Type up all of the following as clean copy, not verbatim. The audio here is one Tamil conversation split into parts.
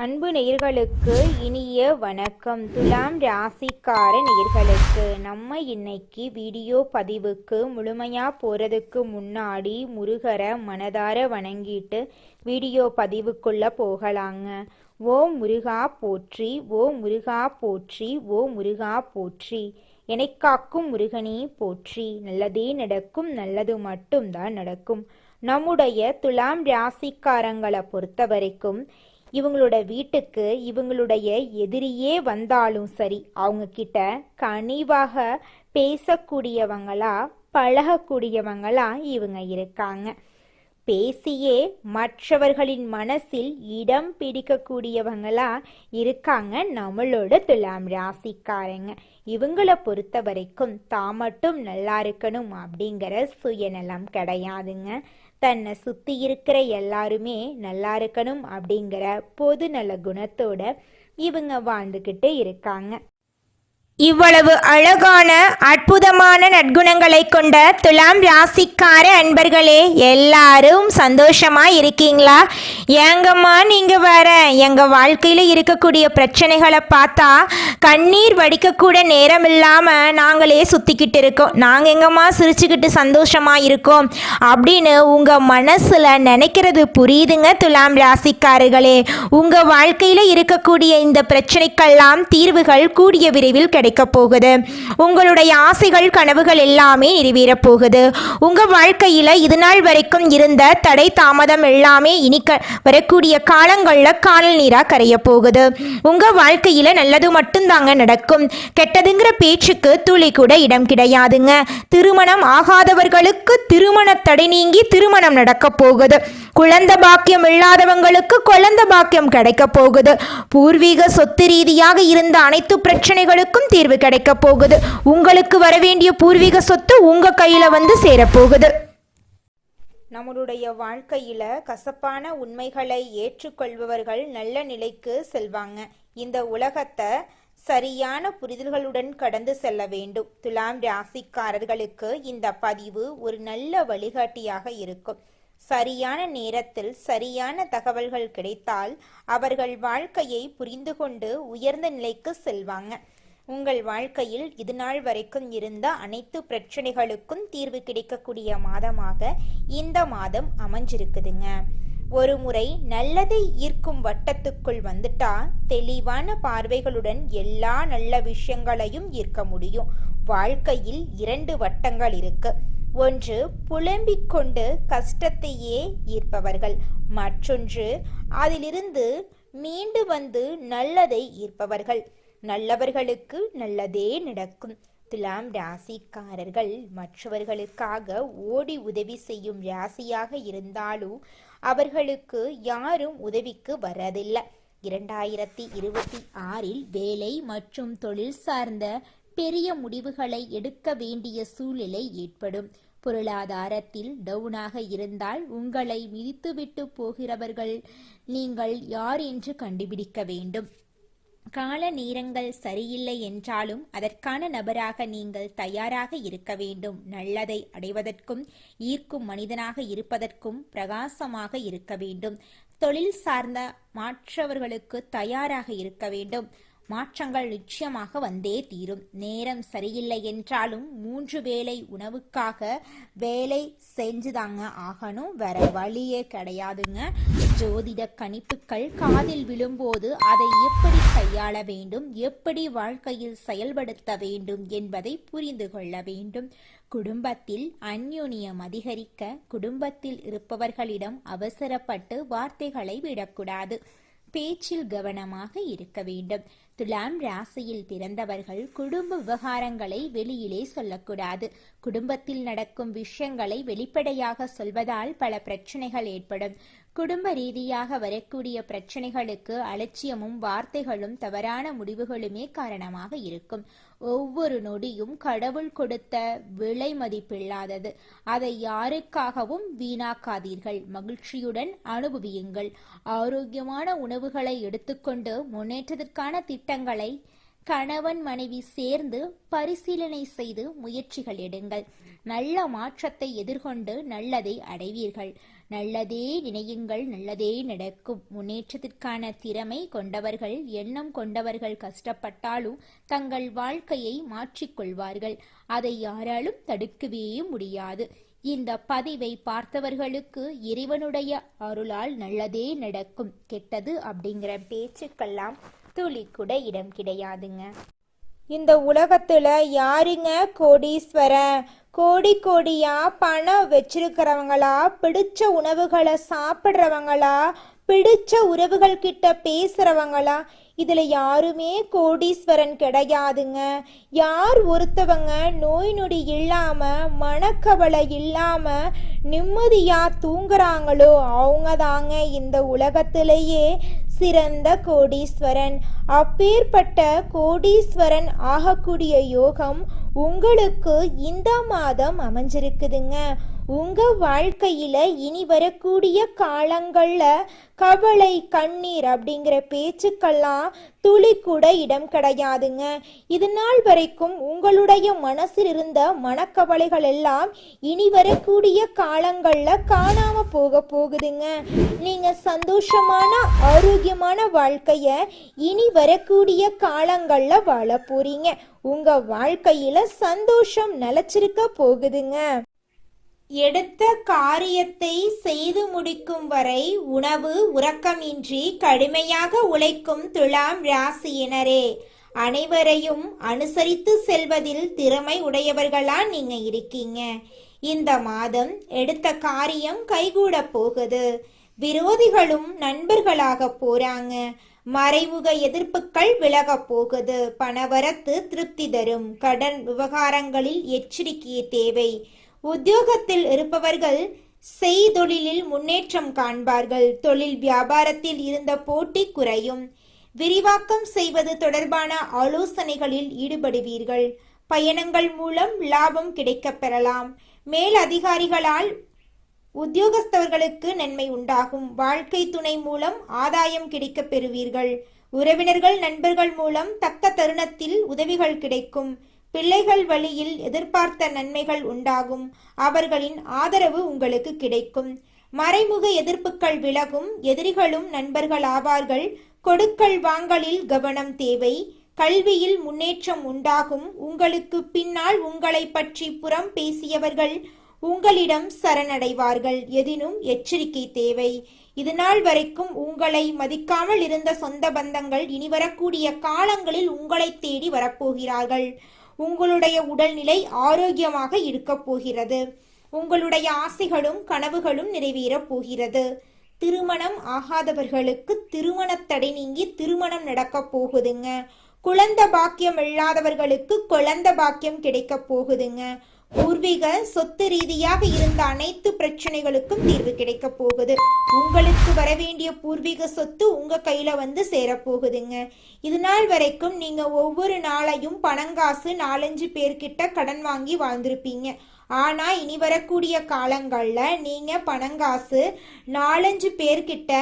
அன்பு நேயர்களுக்கு இனிய வணக்கம். துலாம் ராசிக்கார நேயர்களுக்கு நம்ம இன்னைக்கு வீடியோ பதிவுக்கு முழுமையா போறதுக்கு முன்னாடி முருகரை மனதார வணங்கிட்டு வீடியோ பதிவுக்குள்ள போகலாங்க. ஓ முருகா போற்றி, ஓ முருகா போற்றி, ஓ முருகா போற்றி. காக்கும் முருகனே போற்றி. நல்லதே நடக்கும், நல்லது மட்டும்தான் நடக்கும். நம்முடைய துலாம் ராசிக்காரங்களை பொறுத்த வரைக்கும் இவங்களோட வீட்டுக்கு இவங்களுடைய எதிரியே வந்தாலும் சரி, அவங்க கிட்ட கனிவாக பேசக்கூடியவங்களா பழகக்கூடியவங்களா இவங்க இருக்காங்க. பேசியே மற்றவர்களின் மனசில் இடம் பிடிக்கக்கூடியவங்களா இருக்காங்க நம்மளோட துலாம் ராசிக்காரங்க. இவங்களை பொறுத்த வரைக்கும் தான் மட்டும் நல்லா இருக்கணும் அப்படிங்கிற சுயநலம் கிடையாதுங்க. தன்னை சுத்தி இருக்கிற எல்லாருமே நல்லா இருக்கணும் அப்படிங்கிற பொது நல குணத்தோட இவங்க வாழ்ந்துகிட்டு இருக்காங்க. இவ்வளவு அழகான அற்புதமான நற்குணங்களை கொண்ட துலாம் ராசிக்கார அன்பர்களே, எல்லாரும் சந்தோஷமா இருக்கீங்களா? ஏங்கம்மா நீங்க வேற எங்க வாழ்க்கையில இருக்கக்கூடிய பிரச்சனைகளை பார்த்தா கண்ணீர் வடிக்கக்கூட நேரம் இல்லாம நாங்களே சுத்திக்கிட்டு இருக்கோம், நாங்க எங்கம்மா சிரிச்சுக்கிட்டு சந்தோஷமா இருக்கோம் அப்படின்னு உங்க மனசுல நினைக்கிறது புரியுதுங்க துலாம் ராசிக்காரர்களே. உங்க வாழ்க்கையில இருக்கக்கூடிய இந்த பிரச்சனைக்கெல்லாம் தீர்வுகள் கூடிய விரைவில் கிடைக்க போகுது. உங்களுடைய ஆசைகள் கனவுகள் எல்லாமே நிறைவேற போகுது. உங்க வாழ்க்கையில இது நாள் வரைக்கும் இருந்த தடை தாமதம் எல்லாமே இனி வரக்கூடிய காலங்கள்ல காணல் நீரா கரைய போகுது. உங்க வாழ்க்கையில நல்லது மட்டும்தாங்க நடக்கும். கெட்டதுங்கிற பேச்சுக்கு துளி கூட இடம் கிடையாதுங்க. திருமணம் ஆகாதவர்களுக்கு திருமண தடை நீங்கி திருமணம் நடக்க போகுது. குழந்தை பாக்கியம் இல்லாதவங்களுக்கு குழந்தை பாக்கியம் கிடைக்க போகுது. பூர்வீக சொத்து ரீதியாக இருந்த அனைத்து பிரச்சனைகளுக்கும் தீர்வு கிடைக்க போகுது. உங்களுக்கு வர வேண்டிய பூர்வீக சொத்து உங்க கையில வந்து சேரப்போகுது. நம்மளுடைய வாழ்க்கையில கசப்பான உண்மைகளை ஏற்றுக்கொள்பவர்கள் நல்ல நிலைக்கு செல்வாங்க. இந்த உலகத்தை சரியான புரிதல்களுடன் கடந்து செல்ல வேண்டும். துலாம் ராசிக்காரர்களுக்கு இந்த பதிவு ஒரு நல்ல வழிகாட்டியாக இருக்கும். சரியான நேரத்தில் சரியான தகவல்கள் கிடைத்தால் அவர்கள் வாழ்க்கையை புரிந்து கொண்டு உயர்ந்த நிலைக்கு செல்வாங்க. உங்கள் வாழ்க்கையில் இது நாள் வரைக்கும் இருந்த அனைத்து பிரச்சனைகளுக்கும் தீர்வு கிடைக்கக்கூடிய மாதமாக இந்த மாதம் அமைஞ்சிருக்குதுங்க. ஒரு முறை நல்லதை ஈர்க்கும் வட்டத்துக்குள் வந்துட்டா தெளிவான பார்வைகளுடன் எல்லா நல்ல விஷயங்களையும் ஈர்க்க முடியும். வாழ்க்கையில் 2 வட்டங்கள் இருக்கு. ஒன்று புலம்பிக் கொண்டு கஷ்டத்தையே ஈர்ப்பவர்கள், மற்றொன்று அதிலிருந்து மீண்டு வந்து நல்லதை ஈர்ப்பவர்கள். நல்லவர்களுக்கு நல்லதே நடக்கும். துலாம் ராசிக்காரர்கள் மற்றவர்களுக்காக ஓடி உதவி செய்யும் ராசியாக இருந்தாலும் அவர்களுக்கு யாரும் உதவிக்கு வரதில்லை. 2026 வேலை மற்றும் தொழில் சார்ந்த பெரிய முடிவுகளை எடுக்க வேண்டிய சூழ்நிலை ஏற்படும். பொருளாதாரத்தில் டவுனாக இருந்தால் உங்களை மிதித்துவிட்டு போகிறவர்கள் நீங்கள் யார் என்று கண்டுபிடிக்க வேண்டும். கால நேரங்கள் சரியில்லை என்றாலும் அதற்கான நபராக நீங்கள் தயாராக இருக்க வேண்டும். நல்லதை அடைவதற்கும் ஈர்க்கும் மனிதனாக இருப்பதற்கும் பிரகாசமாக இருக்க வேண்டும். தொழில் சார்ந்த மாற்றவர்களுக்கு தயாராக இருக்க வேண்டும். மாற்றங்கள் நிச்சயமாக வந்தே தீரும். நேரம் சரியில்லை என்றாலும் 3 வேளை உணவுக்காக வேலை செஞ்சுதாங்க ஆகணும், வேற வழியே கிடையாதுங்க. ஜோதிட கணிப்புகள் காதில் விழும்போது அதை எப்படி கையாள வேண்டும், எப்படி வாழ்க்கையில் செயல்படுத்த வேண்டும் என்பதை புரிந்து கொள்ள வேண்டும். குடும்பத்தில் அந்யோன்யம் அதிகரிக்க குடும்பத்தில் இருப்பவர்களிடம் அவசரப்பட்டு வார்த்தைகளை விடக்கூடாது. பேச்சில் கவனமாக இருக்க வேண்டும். துலாம் ராசியில் பிறந்தவர்கள் குடும்ப விவகாரங்களை வெளியிலே சொல்லக்கூடாது. குடும்பத்தில் நடக்கும் விஷயங்களை வெளிப்படையாக சொல்வதால் பல பிரச்சனைகள் ஏற்படும். குடும்ப ரீதியாக வரக்கூடிய பிரச்சனைகளுக்கு அலட்சியமும் வார்த்தைகளும் தவறான முடிவுகளுமே காரணமாக இருக்கும். ஒவ்வொரு நொடியும் கடவுள் கொடுத்த விலை மதிப்பில்லாதது. அதை யாருக்காகவும் வீணாக்காதீர்கள். மகிழ்ச்சியுடன் அனுபவியுங்கள். ஆரோக்கியமான உணவுகளை எடுத்துக்கொண்டு முன்னேற்றத்திற்கான திட்டங்களை கணவன் மனைவி சேர்ந்து பரிசீலனை செய்து முயற்சிகள் எடுங்கள். நல்ல மாற்றத்தை எதிர்கொண்டு நல்லதை அடைவீர்கள். நல்லதே நினையுங்கள், நல்லதே நடக்கும். முன்னேற்றத்திற்கான திறமை கொண்டவர்கள், எண்ணம் கொண்டவர்கள் கஷ்டப்பட்டாலும் தங்கள் வாழ்க்கையை மாற்றிக்கொள்வார்கள். அதை யாராலும் தடுக்கவே முடியாது. இந்த பதிவை பார்த்தவர்களுக்கு இறைவனுடைய அருளால் நல்லதே நடக்கும். கெட்டது அப்படிங்கிற பேச்சுக்கெல்லாம் துளி கூட இடம் கிடையாதுங்க. இந்த உலகத்துல யாருங்க கோடீஸ்வரன்? கோடி கோடியா பணம் வச்சிருக்கிறவங்களா, பிடிச்ச உணவுகளை சாப்பிட்றவங்களா, பிடிச்ச உறவுகள் கிட்ட பேசுறவங்களா? இதுல யாருமே கோடீஸ்வரன் கிடையாதுங்க. யார் ஒருத்தவங்க நோய் நொடி இல்லாம, மனக்கவலை இல்லாம நிம்மதியா தூங்குறாங்களோ அவங்க தாங்க இந்த உலகத்திலேயே சிறந்த கோடீஸ்வரன். அப்பேற்பட்ட கோடீஸ்வரன் ஆகக்கூடிய யோகம் உங்களுக்கு இந்த மாதம் அமைஞ்சிருக்குதுங்க. உங்க வாழ்க்கையில இனி வரக்கூடிய காலங்கள்ல கவலை, கண்ணீர் அப்படிங்கிற பேச்சுக்கெல்லாம் துளி கூட இடம் கிடையாதுங்க. இது நாள் வரைக்கும் உங்களுடைய மனசில் இருந்த மனக்கவலைகள் எல்லாம் இனி வரக்கூடிய காலங்கள்ல காணாம போகுதுங்க. நீங்க சந்தோஷமான ஆரோக்கியமான வாழ்க்கைய இனி வரக்கூடிய காலங்கள்ல வாழ போறீங்க. உங்க வாழ்க்கையில சந்தோஷம் நிலைச்சிருக்க போகுதுங்க. எடுத்த காரியத்தை செய்து முடிக்கும் வரை உணவு உறக்கமின்றி கடுமையாக உழைக்கும் துலாம் ராசியினரே, அனைவரையும் அனுசரித்து செல்வதில் திறமை உடையவர்களா நீங்க இருக்கீங்க. இந்த மாதம் எடுத்த காரியம் கைகூட போகுது. விரோதிகளும் நண்பர்களாக போறாங்க. மறைமுக எதிர்ப்புகள் விலக போகுது. பணவரத்து திருப்தி தரும். கடன் விவகாரங்களில் எச்சரிக்கை தேவை. உத்தியோகத்தில் இருப்பவர்கள் செய்தொழிலில் முன்னேற்றம் காண்பார்கள். தொழில் வியாபாரத்தில் இருந்த போட்டி குறையும். விரிவாக்கம் செய்வது தொடர்பான ஆலோசனைகளில் ஈடுபடுவீர்கள். பயணங்கள் மூலம் லாபம் கிடைக்கப் பெறலாம். மேல் அதிகாரிகளால் உத்தியோகஸ்தவர்களுக்கு நன்மை உண்டாகும். வாழ்க்கை துணை மூலம் ஆதாயம் கிடைக்கப் பெறுவீர்கள். உறவினர்கள், நண்பர்கள் மூலம் தக்க தருணத்தில் உதவிகள் கிடைக்கும். பிள்ளைகள் வழியில் எதிர்பார்த்த நன்மைகள் உண்டாகும். அவர்களின் ஆதரவு உங்களுக்கு கிடைக்கும். மறைமுக எதிர்ப்புகள் விலகும். எதிரிகளும் நண்பர்கள் ஆவார்கள். கொடுக்கல் வாங்கலில் கவனம் தேவை. கல்வியில் முன்னேற்றம் உண்டாகும். உங்களுக்கு பின்னால் உங்களை பற்றி புறம் பேசியவர்கள் உங்களிடம் சரணடைவார்கள். எதினும் எச்சரிக்கை தேவை. இதுநாள் வரைக்கும் உங்களை மதிக்காமல் இருந்த சொந்த பந்தங்கள் இனி வரக்கூடிய காலங்களில் உங்களை தேடி வரப்போகிறார்கள். உங்களுடைய உடல்நிலை ஆரோக்கியமாக இருக்க போகிறது. உங்களுடைய ஆசைகளும் கனவுகளும் நிறைவேறப் போகிறது. திருமணம் ஆகாதவர்களுக்கு திருமண தடை நீங்கி திருமணம் நடக்க போகுதுங்க. குழந்தை பாக்கியம் இல்லாதவர்களுக்கு குழந்தை பாக்கியம் கிடைக்க போகுதுங்க. பூர்வீக சொத்து ரீதியாக இருந்த அனைத்து பிரச்சனைகளுக்கும் தீர்வு கிடைக்க போகுது. உங்களுக்கு வரவேண்டிய பூர்வீக சொத்து உங்க கையில வந்து சேரப்போகுதுங்க. இது நாள் வரைக்கும் நீங்க ஒவ்வொரு நாளையும் பணங்காசு 4-5 பேர்கிட்ட கடன் வாங்கி வாழ்ந்திருப்பீங்க. ஆனா இனி வரக்கூடிய காலங்கள்ல நீங்க பணங்காசு 4-5 பேர்கிட்ட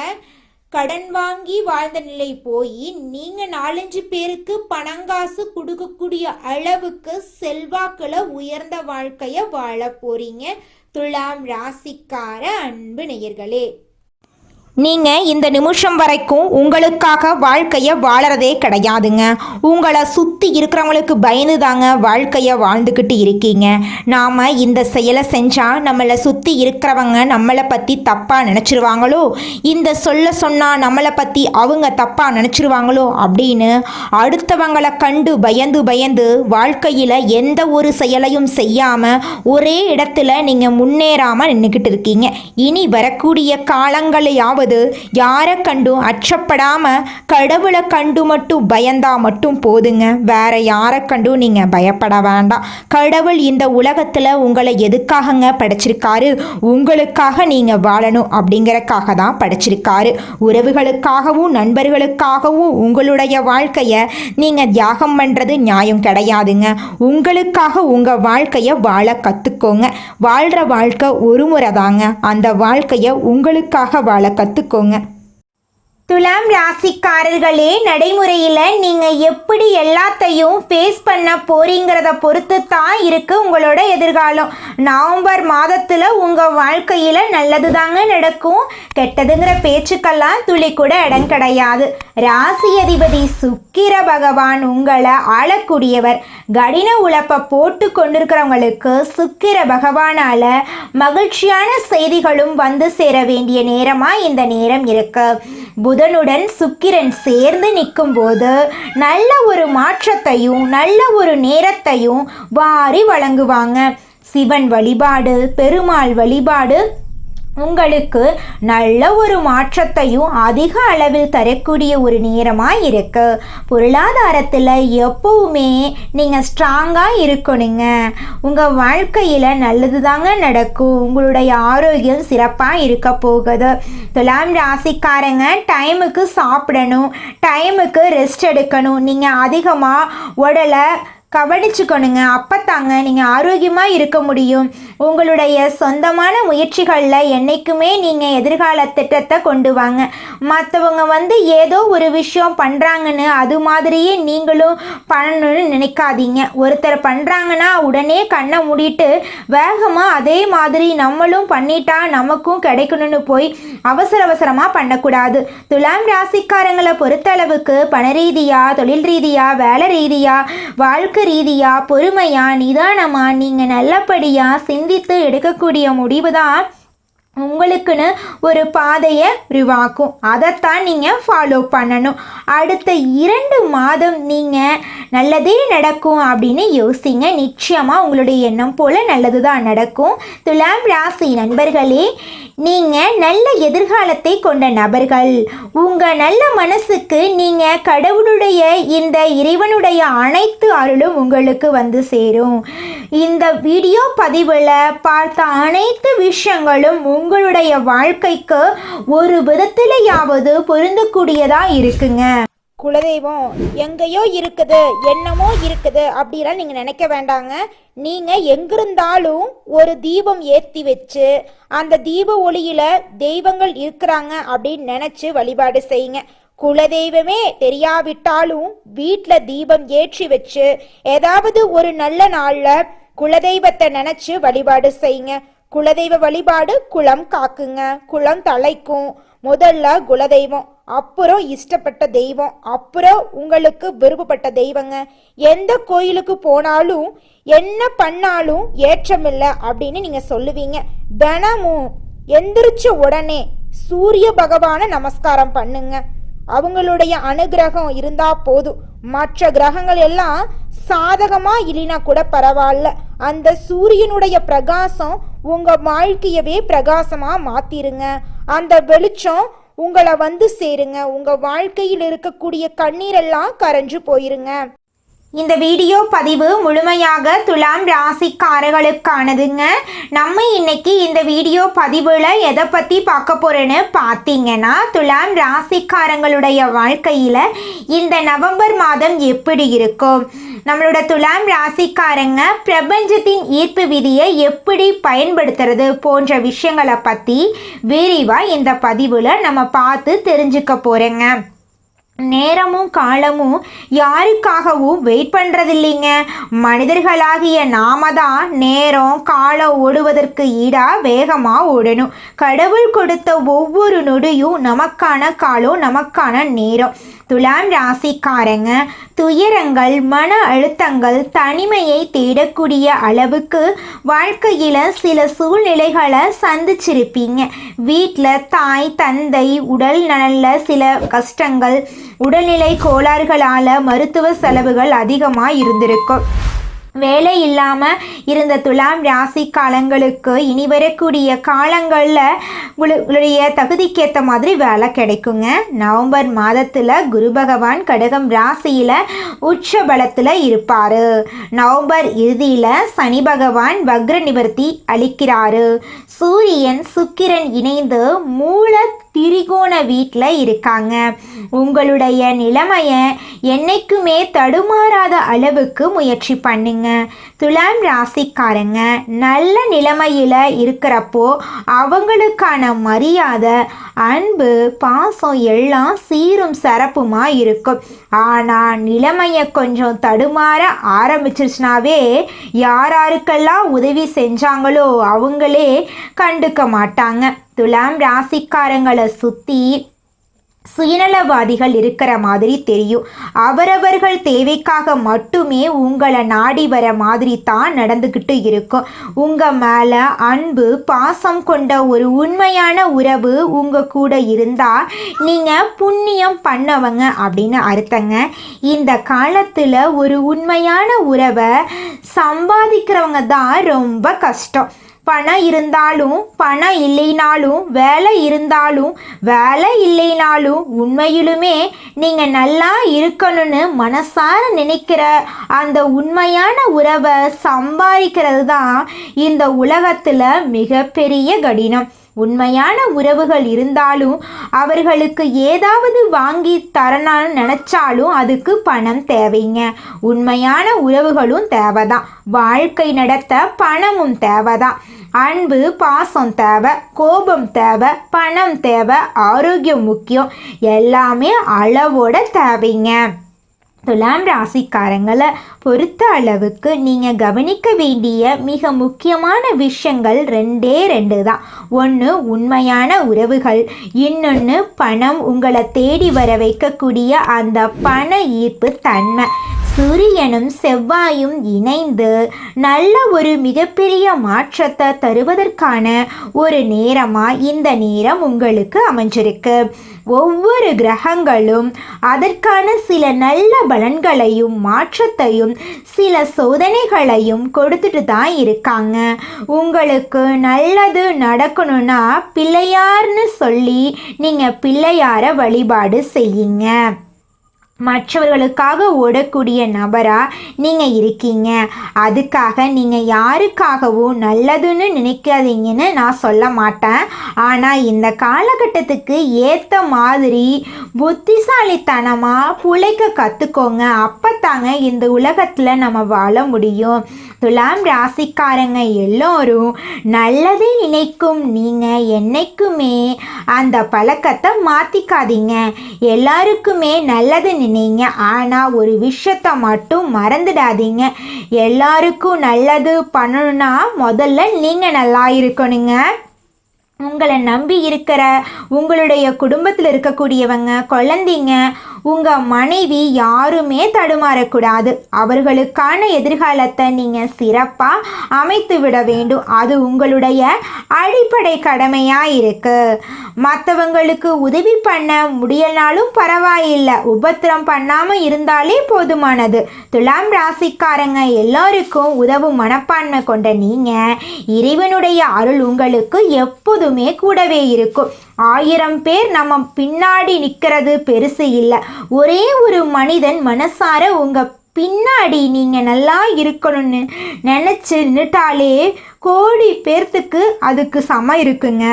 கடன் வாங்கி வாழ்ந்த நிலை போய் நீங்க 4-5 பேருக்கு பணங்காசு கொடுக்கக்கூடிய அளவுக்கு செல்வாக்குல உயர்ந்த வாழ்க்கைய வாழ போறீங்க. துலாம் ராசிக்கார அன்பு நேயர்களே, நீங்க இந்த நிமிஷம் வரைக்கும் உங்களுக்காக வாழ்க்கைய வாழறதே கிடையாதுங்க. உங்களை சுத்தி இருக்கிறவங்களுக்கு பயந்து தாங்க வாழ்க்கைய வாழ்ந்துக்கிட்டு இருக்கீங்க. நாம இந்த செயலை செஞ்சா நம்மளை சுத்தி இருக்கிறவங்க நம்மளை பத்தி தப்பா நினைச்சிருவாங்களோ, இந்த சொன்னா நம்மளை பத்தி அவங்க தப்பா நினைச்சிருவாங்களோ அப்படின்னு அடுத்தவங்களை கண்டு பயந்து வாழ்க்கையில எந்த ஒரு செயலையும் செய்யாம ஒரே இடத்துல நீங்க முன்னேறாம நின்றுக்கிட்டு இருக்கீங்க. இனி வரக்கூடிய காலங்களையாவது யாரை கண்டும் அச்சப்படாம கடவுளை கண்டு மட்டும் பயந்தா மட்டும் போதுங்க. வேற யாரை கண்டும் நீங்க பயப்பட வேண்டாம். கடவுள் இந்த உலகத்துல உங்களை எதுக்காகங்க படைச்சிருக்காரு? உங்களுக்காக நீங்க வாழணும் அப்படிங்கறக்காக தான் படைச்சிருக்காரு. உறவுகளுக்காகவும் நண்பர்களுக்காகவும் உங்களுடைய வாழ்க்கைய நீங்க தியாகம் பண்றது நியாயம் கிடையாதுங்க. உங்களுக்காக உங்க வாழ்க்கைய வாழ கத்துக்கோங்க. வாழ்ற வாழ்க்கை ஒரு முறை தாங்க. அந்த வாழ்க்கைய உங்களுக்காக வாழ கத்துக்கோங்க. துலாம் ராசிக்காரர்களே, நடைமுறையில் நீங்கள் எப்படி எல்லாத்தையும் ஃபேஸ் பண்ண போறீங்கிறத பொறுத்து தான் இருக்குது உங்களோட எதிர்காலம். நவம்பர் மாதத்தில் உங்கள் வாழ்க்கையில் நல்லது தாங்க நடக்கும். கெட்டதுங்கிற பேச்சுக்கெல்லாம் துளி கூட இடம் கிடையாது. ராசி அதிபதி சுக்கிர பகவான் உங்களை ஆளக்கூடியவர். கடின உழைப்பை போட்டு கொண்டிருக்கிறவங்களுக்கு சுக்கிர பகவானால் மகிழ்ச்சியான செய்திகளும் வந்து சேர வேண்டிய நேரமாக இந்த நேரம் இருக்கு. புதனுடன் சுக்கிரன் சேர்ந்து நிற்கும் போது நல்ல ஒரு மாற்றத்தையும் நல்ல ஒரு நேரத்தையும் வாரி வழங்குவாங்க. சிவன் வழிபாடு, பெருமாள் வழிபாடு உங்களுக்கு நல்ல ஒரு மாற்றத்தையும் அதிக அளவில் தரக்கூடிய ஒரு நேரமாக இருக்கு. பொருளாதாரத்தில் எப்பவுமே நீங்கள் ஸ்ட்ராங்காக இருக்கணுங்க. உங்கள் வாழ்க்கையில் நல்லது தாங்க நடக்கும். உங்களுடைய ஆரோக்கியம் சிறப்பாக இருக்க போகுது. துலாம் ராசிக்காரங்க, டைமுக்கு சாப்பிடணும், டைமுக்கு ரெஸ்ட் எடுக்கணும். நீங்கள் அதிகமாக உடலை கவனிச்சுக்கணுங்க. அப்பத்தாங்க நீங்கள் ஆரோக்கியமாக இருக்க முடியும். உங்களுடைய சொந்தமான முயற்சிகளில் என்றைக்குமே நீங்கள் எதிர்கால திட்டத்தை கொண்டு வாங்க. மற்றவங்க ஏதோ ஒரு விஷயம் பண்ணுறாங்கன்னு அது மாதிரியே நீங்களும் பண்ணணும்னு நினைக்காதீங்க. ஒருத்தர் பண்ணுறாங்கன்னா உடனே கண்ணை மூடிட்டு வேகமாக அதே மாதிரி நம்மளும் பண்ணிட்டா நமக்கும் கிடைக்கணும்னு போய் அவசரமாக பண்ணக்கூடாது. துலாம் ராசிக்காரங்களை பொறுத்தளவுக்கு பண ரீதியாக, தொழில் ரீதியாக, வேலை ரீதியாக, வாழ்க்கை ரீதியாக பொறுமையாக நிதானமாக நீங்கள் நல்லபடியாக சிந்தித்து எடுக்கக்கூடிய முடிவு தான் உங்களுக்குன்னு ஒரு பாதையை உருவாக்கும். அதைத்தான் நீங்கள் ஃபாலோ பண்ணணும். அடுத்த 2 மாதம் நீங்கள் நல்லதே நடக்கும் அப்படின்னு யோசிங்க. நிச்சயமாக உங்களுடைய எண்ணம் போல் நல்லது தான் நடக்கும். துலாம் ராசி நண்பர்களே, நீங்கள் நல்ல எதிர்காலத்தை கொண்ட நபர்கள். உங்கள் நல்ல மனசுக்கு நீங்கள் கடவுளுடைய இந்த இறைவனுடைய அனைத்து அருளும் உங்களுக்கு வந்து சேரும். இந்த வீடியோ பதிவில் பார்த்த அனைத்து விஷயங்களும் உங்களுடைய வாழ்க்கைக்கு ஒரு விதத்திலேயாவது பொருந்தக்கூடியதாக இருக்குங்க. குலதெய்வம் எங்கேயோ இருக்குது, என்னமோ இருக்குது அப்படிலாம் நீங்கள் நினைக்க வேண்டாங்க. நீங்கள் எங்கிருந்தாலும் ஒரு தீபம் ஏற்றி வச்சு அந்த தீப ஒளியில் தெய்வங்கள் இருக்கிறாங்க அப்படின்னு நினச்சி வழிபாடு செய்யுங்க. குலதெய்வமே தெரியாவிட்டாலும் வீட்டில் தீபம் ஏற்றி வச்சு ஏதாவது ஒரு நல்ல நாளில் குலதெய்வத்தை நினச்சி வழிபாடு செய்யுங்க. குலதெய்வ வழிபாடு குலம் காக்குங்க, குலம் தலைக்கும். முதல்ல குலதெய்வம், அப்புறம் இஷ்டப்பட்ட தெய்வம், அப்புறம் உங்களுக்கு விருப்பப்பட்ட தெய்வங்க. எந்த கோயிலுக்கு போனாலும் என்ன பண்ணாலும் ஏற்றமில்லை அப்படின்னு நீங்கள் சொல்லுவீங்க. தினமும் எந்திரிச்ச உடனே சூரிய பகவானை நமஸ்காரம் பண்ணுங்க. அவங்களுடைய அனுகிரகம் இருந்தா போதும். மற்ற கிரகங்கள் எல்லாம் சாதகமா இல்லைனா கூட பரவாயில்ல, அந்த சூரியனுடைய பிரகாசம் உங்க வாழ்க்கையவே பிரகாசமா மாத்திருங்க. அந்த வெளிச்சம் உங்களை வந்து சேருங்க. உங்க வாழ்க்கையில் இருக்கக்கூடிய கண்ணீரெல்லாம் கரைஞ்சு போயிருங்க. இந்த வீடியோ பதிவு முழுமையாக துலாம் ராசிக்காரர்களுக்கானதுங்க. நம்ம இன்னைக்கு இந்த வீடியோ பதிவில் எதை பற்றி பார்க்க போகிறோன்னு பார்த்தீங்கன்னா, துலாம் ராசிக்காரங்களுடைய வாழ்க்கையில் இந்த நவம்பர் மாதம் எப்படி இருக்கும், நம்மளோட துலாம் ராசிக்காரங்க பிரபஞ்சத்தின் ஈர்ப்பு விதியை எப்படி பயன்படுத்துறது போன்ற விஷயங்களை பற்றி விரிவாக இந்த பதிவில் நம்ம பார்த்து தெரிஞ்சுக்க போகிறோங்க. நேரமும் காலமும் யாருக்காகவும் வெயிட் பண்ணுறதில்லைங்க. மனிதர்களாகிய நாம தான் நேரம் காலம் ஓடுவதற்கு ஈடாக வேகமாக ஓடணும். கடவுள் கொடுத்த ஒவ்வொரு நொடியும் நமக்கான காலம், நமக்கான நேரம். துலாம் ராசிக்காரங்க துயரங்கள், மன அழுத்தங்கள், தனிமையை தேடக்கூடிய அளவுக்கு வாழ்க்கையில் சில சூழ்நிலைகளை சந்திச்சிருப்பீங்க. வீட்டில் தாய் தந்தை உடல் நலனில் சில கஷ்டங்கள், உடல்நிலை கோளாறுகளால் மருத்துவ செலவுகள் அதிகமாக இருந்திருக்கும். வேலை இல்லாமல் இருந்த துலாம் ராசி காலங்களுக்கு இனி வரக்கூடிய காலங்களில் உங்களுடைய தகுதிக்கேற்ற மாதிரி வேலை கிடைக்குங்க. நவம்பர் மாதத்தில் குரு பகவான் கடகம் ராசியில் உச்ச பலத்தில் இருப்பார். நவம்பர் இறுதியில் சனி பகவான் வக்ர நிவர்த்தி அளிக்கிறாரு. சூரியன் சுக்கிரன் இணைந்து மூல திரிகோண வீட்டில் இருக்காங்க. உங்களுடைய நிலைமையை என்னைக்குமே தடுமாறாத அளவுக்கு முயற்சி பண்ணுங்க. துலாம் ராசிக்காரங்க நல்ல நிலைமையில் இருக்கிறப்போ அவங்களுக்கான மரியாதை, அன்பு, பாசம் எல்லாம் சீரும் சிறப்புமா இருக்கும். ஆனால் நிலைமையை கொஞ்சம் தடுமாற ஆரம்பிச்சிருச்சுனாவே யாருக்கெல்லாம் உதவி செஞ்சாங்களோ அவங்களே கண்டுக்க மாட்டாங்க. துலாம் ராசிக்காரங்களை சுற்றி சுயநலவாதிகள் இருக்கிற மாதிரி தெரியும். அவரவர்கள் தேவைக்காக மட்டுமே உங்களை நாடி வர மாதிரி தான் நடந்துக்கிட்டு இருக்கும். உங்கள் மேலே அன்பு, பாசம் கொண்ட ஒரு உண்மையான உறவு உங்கள் கூட இருந்தால் நீங்கள் புண்ணியம் பண்ணவங்க அப்படின்னு அர்த்தங்க. இந்த காலத்தில் ஒரு உண்மையான உறவை சம்பாதிக்கிறவங்க தான் ரொம்ப கஷ்டம். பணம் இருந்தாலும் பணம் இல்லைனாலும், வேலை இருந்தாலும் வேலை இல்லைனாலும், உண்மையிலுமே நீங்கள் நல்லா இருக்கணும்னு மனசார நினைக்கிற அந்த உண்மையான உறவை சம்பாதிக்கிறது தான் இந்த உலகத்தில் மிகப்பெரிய கடினம். உண்மையான உறவுகள் இருந்தாலும் அவர்களுக்கு ஏதாவது வாங்கி தரணும்னு நினச்சாலும் அதுக்கு பணம் தேவைங்க. உண்மையான உறவுகளும் தேவைதான். வாழ்க்கை நடத்த பணமும் தேவைதான். அன்பு, பாசம் தேவை, கோபம் தேவை, பணம் தேவை, ஆரோக்கியம் முக்கியம். எல்லாமே அளவோட தேவைங்க. துலாம் ராசிக்காரங்களை பொறுத்த அளவுக்கு நீங்கள் கவனிக்க வேண்டிய மிக முக்கியமான விஷயங்கள் ரெண்டு தான். ஒன்று உண்மையான உறவுகள், இன்னொன்று பணம். உங்களை தேடி வர வைக்கக்கூடிய அந்த பண ஈர்ப்பு தன்மை. சூரியனும் செவ்வாயும் இணைந்து நல்ல ஒரு மிகப்பெரிய மாற்றத்தை தருவதற்கான ஒரு நேரமாக இந்த நேரம் உங்களுக்கு அமைஞ்சிருக்கு. ஒவ்வொரு கிரகங்களும் அதற்கான சில நல்ல பலன்களையும் மாற்றத்தையும் சில சோதனைகளையும் கொடுத்துட்டு தான் இருக்காங்க. உங்களுக்கு நல்லது நடக்கணும்னா பிள்ளையார்னு சொல்லி நீங்கள் பிள்ளையாரை வழிபாடு செய்யுங்க. மற்றவர்களுக்காக ஓடக்கூடிய நபராக நீங்கள் இருக்கீங்க. அதுக்காக நீங்கள் யாருக்காகவும் நல்லதுன்னு நினைக்காதீங்கன்னு நான் சொல்ல மாட்டேன். ஆனால் இந்த காலகட்டத்துக்கு ஏற்ற மாதிரி புத்திசாலித்தனமாக பிழைக்க கற்றுக்கோங்க. அப்போ தாங்க இந்த உலகத்தில் நம்ம வாழ முடியும். துலாம் ராசிக்காரங்க எல்லோரும் நல்லதே நினைக்கும். நீங்கள் என்னைக்குமே அந்த பழக்கத்தை மாற்றிக்காதீங்க. எல்லாருக்குமே நல்லது நினைங்க. ஆனால் ஒரு விஷயத்தை மட்டும் மறந்துடாதீங்க. எல்லாருக்கும் நல்லது பண்ணணும்னா முதல்ல நீங்கள் நல்லா இருக்கணுங்க. உங்களை நம்பி இருக்கிற உங்களுடைய குடும்பத்தில் இருக்கக்கூடியவங்க, குழந்தைங்க, உங்கள் மனைவி யாருமே தடுமாறக்கூடாது. அவர்களுக்கான எதிர்காலத்தை நீங்கள் சிறப்பாக அமைத்து விட வேண்டும். அது உங்களுடைய அடிப்படை கடமையாக இருக்குது. மற்றவங்களுக்கு உதவி பண்ண முடியலனாலும் பரவாயில்லை, உபத்திரம் பண்ணாமல் இருந்தாலே போதுமானது. துலாம் ராசிக்காரங்க எல்லோருக்கும் உதவும் மனப்பான்மை கொண்ட நீங்கள், இறைவனுடைய அருள் உங்களுக்கு எப்போதுமே கூடவே இருக்கும். 1000 பேர் நம்ம பின்னாடி நிற்கிறது பெருசு இல்லை. ஒரே ஒரு மனிதன் மனசார உங்கள் பின்னாடி நீங்கள் நல்லா இருக்கணும்னு நினச்சி நின்றுட்டாலே கோடி பேர்த்துக்கு அதுக்கு சமம் இருக்குங்க.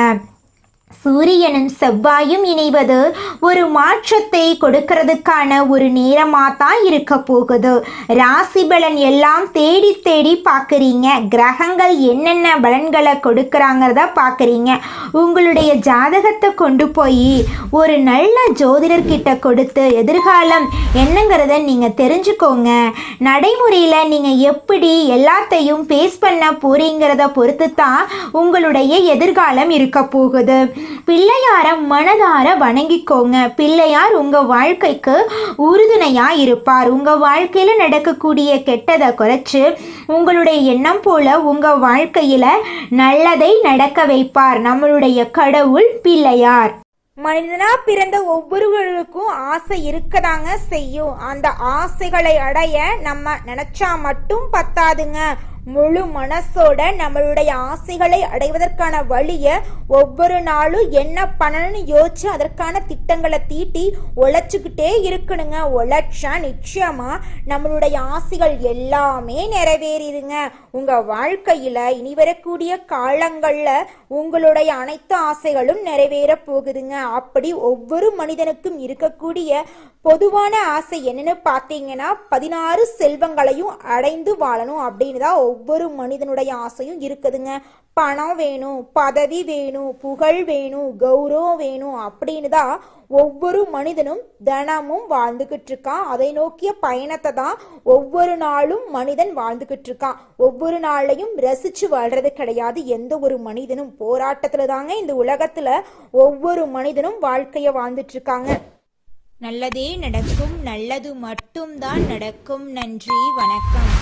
சூரியனும் செவ்வாயும் இணைவது ஒரு மாற்றத்தை கொடுக்கறதுக்கான ஒரு நேரமாக தான் இருக்க போகுது. ராசி பலன் எல்லாம் தேடி தேடி பார்க்குறீங்க. கிரகங்கள் என்னென்ன பலன்களை கொடுக்குறாங்கிறத பார்க்குறீங்க. உங்களுடைய ஜாதகத்தை கொண்டு போய் ஒரு நல்ல ஜோதிடர்கிட்ட கொடுத்து எதிர்காலம் என்னங்கிறத நீங்கள் தெரிஞ்சுக்கோங்க. நடைமுறையில் நீங்கள் எப்படி எல்லாத்தையும் பேஸ் பண்ண போறீங்கிறத பொறுத்து தான் உங்களுடைய எதிர்காலம் இருக்க போகுது. பிள்ளையார மனதார வணங்கிக்கோங்க. பிள்ளையார் உங்கள் வாழ்க்கைக்கு உறுதுணையாக இருப்பார். உங்கள் வாழ்க்கையில் நடக்கக்கூடிய கெட்டதை குறைச்சி உங்களுடைய எண்ணம் போல உங்கள் வாழ்க்கையில் நல்லதை நடக்க வைப்பார் நம்மளுடைய கடவுள் பிள்ளையார். மனிதனா பிறந்த ஒவ்வொருவருக்கும் ஆசை இருக்கதாங்க செய்யும். அந்த ஆசைகளை அடைய நம்ம நினைச்சா மட்டும் பத்தாதுங்க. முழு மனசோட நம்மளுடைய ஆசைகளை அடைவதற்கான வழியை ஒவ்வொரு நாளும் என்ன பண்ணணும்னு யோசிச்சு அதற்கான திட்டங்களை தீட்டி உழைச்சுக்கிட்டே இருக்கணுங்க. உழைச்சா நிச்சயமா நம்மளுடைய ஆசைகள் எல்லாமே நிறைவேறிடுங்க. உங்க வாழ்க்கையில இனி வரக்கூடிய காலங்கள்ல உங்களுடைய அனைத்து ஆசைகளும் நிறைவேற போகுதுங்க. அப்படி ஒவ்வொரு மனிதனுக்கும் இருக்கக்கூடிய பொதுவான ஆசை என்னன்னு பார்த்தீங்கன்னா 16 செல்வங்களையும் அடைந்து வாழணும் அப்படின்னு தான் ஒவ்வொரு மனிதனுடைய ஆசையும் இருக்குதுங்க. பணம் வேணும், பதவி வேணும், புகழ் வேணும், கௌரவம் வேணும் அப்படின்னு தான் ஒவ்வொரு மனிதனும் தினமும் வாழ்ந்துகிட்டு இருக்கான். அதை நோக்கிய பயணத்தை தான் ஒவ்வொரு நாளும் மனிதன் வாழ்ந்துகிட்டு இருக்கான். ஒவ்வொரு நாளையும் ரசிச்சு வாழ்றது கிடையாது எந்த ஒரு மனிதனும். போராட்டத்துல தாங்க இந்த உலகத்துல ஒவ்வொரு மனிதனும் வாழ்க்கைய வாழ்ந்துட்டு இருக்காங்க. நல்லதே நடக்கும், நல்லது மட்டும்தான் நடக்கும். நன்றி, வணக்கம்.